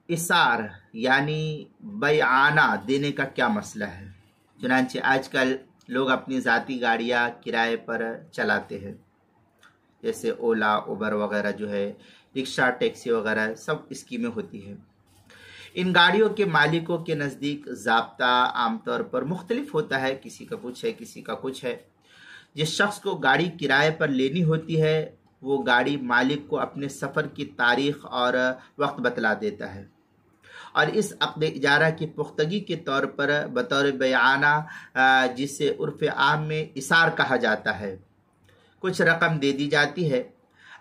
इसार यानी बयाना देने का क्या मसला है। चुनांचे आजकल लोग अपनी ज़ाती गाड़ियाँ किराए पर चलाते हैं, जैसे ओला उबर वगैरह जो है, रिक्शा टैक्सी वगैरह सब स्कीमें होती है। इन गाड़ियों के मालिकों के नज़दीक ज़ाब्ता आमतौर पर मुख्तलिफ होता है, किसी का कुछ है किसी का कुछ है। जिस शख्स को गाड़ी किराए पर लेनी होती है वो गाड़ी मालिक को अपने सफ़र की तारीख़ और वक्त बतला देता है और इस अक़्द इजारा की पुख्तगी के तौर पर बतौर बयाना, जिसे उर्फ़ आम में इसार कहा जाता है, कुछ रकम दे दी जाती है।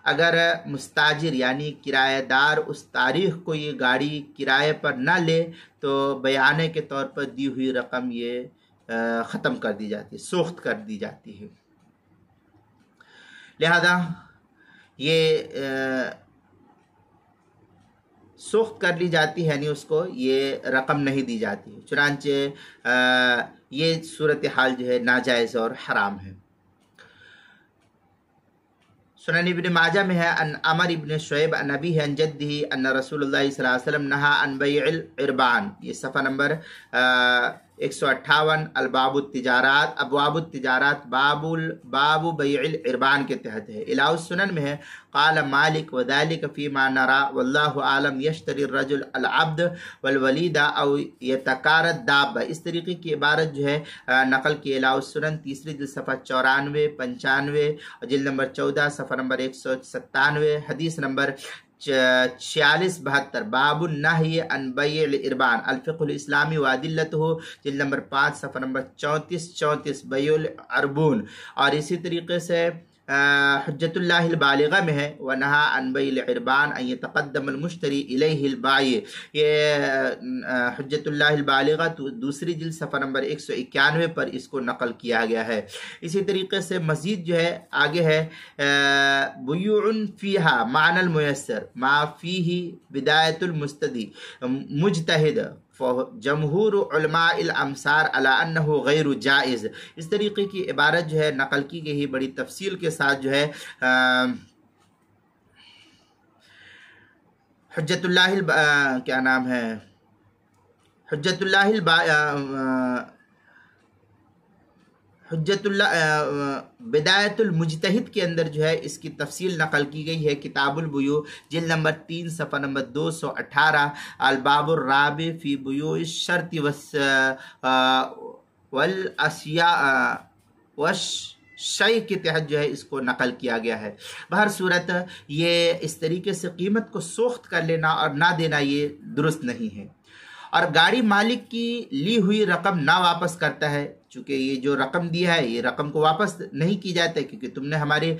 अगर मुस्ताजिर यानी किराएदार उस तारीख़ को ये गाड़ी किराए पर न ले तो बयाने के तौर पर दी हुई रकम ये ख़त्म कर दी जाती है, सोख्त कर दी जाती है। लिहाजा ये सोख्त कर ली जाती है, यानी उसको ये रकम नहीं दी जाती है। चुनांचे ये सूरत हाल जो है नाजायज़ और हराम है। सुनन इब्न माजा में है अन अमर इब्न शुएब अन अबी है अन जद्दी अन रसूलुल्लाह सल्लल्लाहु अलैहि वसल्लम नहा अन बैइल इरबान। ये सफ़ा नंबर 158 अलबाबु तिजारात अबवाबु तिजारात बाबु बैइल इरबान के तहत है। इलाउ सुनन में है क़ाल मालिक व ज़ालिक फ़ीमा नरा वल्लाहु आलम यश्तरी रजुल अल अब्द वल वलीदा औ यतकारत दाब्बा। इस तरीके की इबारत जो है नकल की इलाउ सुनन तीसरी जिल्द सफ़ा 94, 95 और जिल्द नंबर 14 सफ़ा नंबर 197, हदीस नंबर 46-72 बाबुन नही अन बैइल इरबान अल फ़िक़्हुल इस्लामी व अदिल्लतुहु जिल्द नंबर 5 सफ़ा नंबर 34 बैइल अरबून। और इसी तरीके से हुज्जतुल्लाहिल बालिगा में है व नहा अन बैइल इरबान अन यतक़द्दमल मुश्तरी इलैहिल बाइ। ये हुज्जतुल्लाहिल बालिगा दूसरी जिल्द सफ़ा नंबर 191 पर इसको नकल किया गया है। इसी तरीके से मज़ीद जो है आगे है बुयूउन फ़ीहा मानल मुयस्सर मा फ़ीही बिदायतुल मुस्तदी मुजतहिद जमहूर उलमाइल अमसार अला अन्नहु गैरु जाइज़। इस तरीके की इबारत जो है नकल की गई है बड़ी तफसील के साथ जो है हुज्जतुल्लाहिल क्या नाम है हुज्जतुल्लाहिल बिदायतुल मुजतहिद के अंदर जो है इसकी तफसील नकल की गई है। किताबुल बुयू जिल्द नंबर 3 सफ़ा नंबर 218 अलबाबुर राबि फ़ी बुयू शर्त वल असिया वश शय के तहत जो है इसको नकल किया गया है। बहर सूरत ये इस तरीके से कीमत को सोख्त कर लेना और ना देना ये दुरुस्त नहीं है। और गाड़ी मालिक की ली हुई रकम ना वापस करता है, चूँकि ये जो रकम दिया है ये रकम को वापस नहीं की जाता है, क्योंकि तुमने हमारे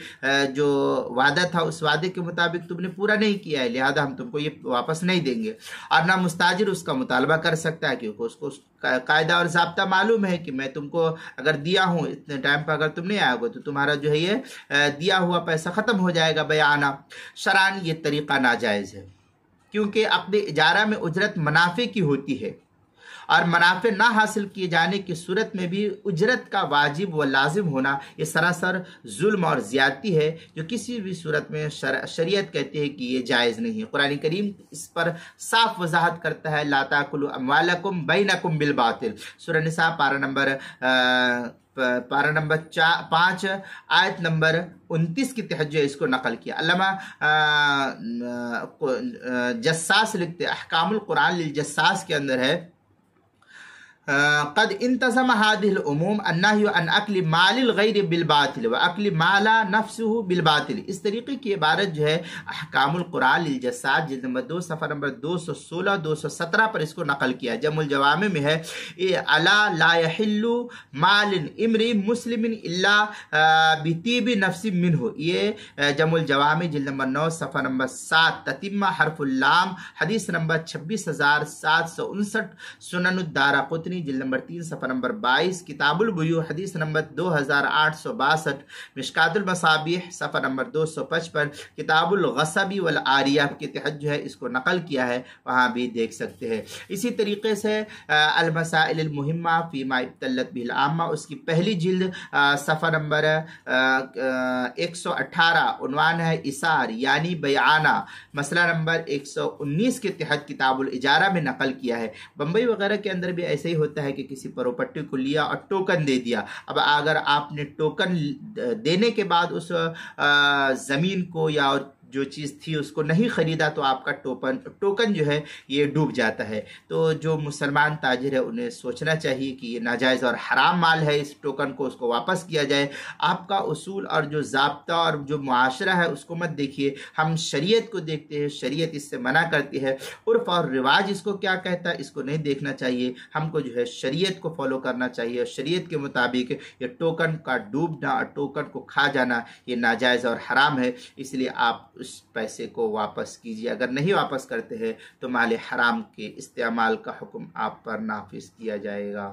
जो वादा था उस वादे के मुताबिक तुमने पूरा नहीं किया है, लिहाजा हम तुमको ये वापस नहीं देंगे। और ना मुस्ताजिर उसका मुतालबा कर सकता है, क्योंकि उसको कायदा और ज़ाब्ता मालूम है कि मैं तुमको अगर दिया हूँ इतने टाइम पर अगर तुम नहीं आओगे तो तुम्हारा जो है ये दिया हुआ पैसा ख़त्म हो जाएगा बयाना। शरान ये तरीक़ा नाजायज़ है, क्योंकि अक़्द इजारा में उजरत मुनाफे की होती है और मुनाफे ना हासिल किए जाने की सूरत में भी उजरत का वाजिब व लाजिम होना ये सरासर जुल्म और ज़्यादती है, जो किसी भी सूरत में शरीयत कहती है कि ये जायज़ नहीं है। कुरान करीम इस पर साफ वजाहत करता है ला ताकुलू अम्वालकुम बैनकुम बिल बातिल। सूरह निसा पारा नंबर 5 आयत नंबर 29 के तहत जो है इसको नकल किया। अल्लामा जस्सास लिखते अहकामुल कुरान लिल जस्सास के अंदर है क़द इंतज़म हादिहिल उमूम अन्नही अन अक्ल मालिल गैर बिल बातिल व अक्ल माला नफ्सुहु बिल बातिल। इस तरीके की इबारत जो है अहकामुल कुरान लिल जस्सास जिल्द नंबर 2 सफ़ा नंबर 216 217 पर इसको नकल किया। जमुल जवामे में है अला ला यहिल्लु मालिन इमरि मुस्लिमिन इल्ला बितीबि नफ्सि मिन्हु। ये जमुल जवामे जिल्द नंबर 9 सफ़ा नंबर 7 ततिम्मा हरफुल लाम हदीस नंबर 26759 सुननुद दारक़ुतनी सफ़ानी जिल्द नंबर 3 सफ़ा नंबर 22, किताबुल बुयू हदीस नंबर 2862, मिशकातुल मसाबिह सफ़ा नंबर 255, किताबुल गसबी वल आरिया के तहत जो है इसको नकल किया है, वहाँ भी देख सकते हैं। इसी तरीके से अल मसाइल अल मुहिम्मा फीमा इब्तलत बिल आम्मा, उसकी पहली जिल्द सफ़ा नंबर 118, उन्वान है इसार यानी बयाना, मसला नंबर 119 के तहत किताबुल इजारा में नकल किया है। बम्बई वगैरह के अंदर भी ऐसे ही होता है कि किसी प्रॉपर्टी को लिया और टोकन दे दिया। अब अगर आपने टोकन देने के बाद उस ज़मीन को या जो चीज़ थी उसको नहीं ख़रीदा तो आपका टोकन जो है ये डूब जाता है। तो जो मुसलमान ताजिर है उन्हें सोचना चाहिए कि ये नाजायज़ और हराम माल है, इस टोकन को उसको वापस किया जाए। आपका उसूल और जो ज़ाब्ता और जो मुआशरा है उसको मत देखिए, हम शरीयत को देखते हैं, शरीयत इससे मना करती है। उर्फ़ और रिवाज इसको क्या कहता है इसको नहीं देखना चाहिए, हमको जो है शरीयत को फॉलो करना चाहिए। शरीयत के मुताबिक ये टोकन का डूबना और टोकन को खा जाना ये नाजायज़ और हराम है, इसलिए आप उस पैसे को वापस कीजिए। अगर नहीं वापस करते हैं तो माल हराम के इस्तेमाल का हुक्म आप पर नाफिज किया जाएगा।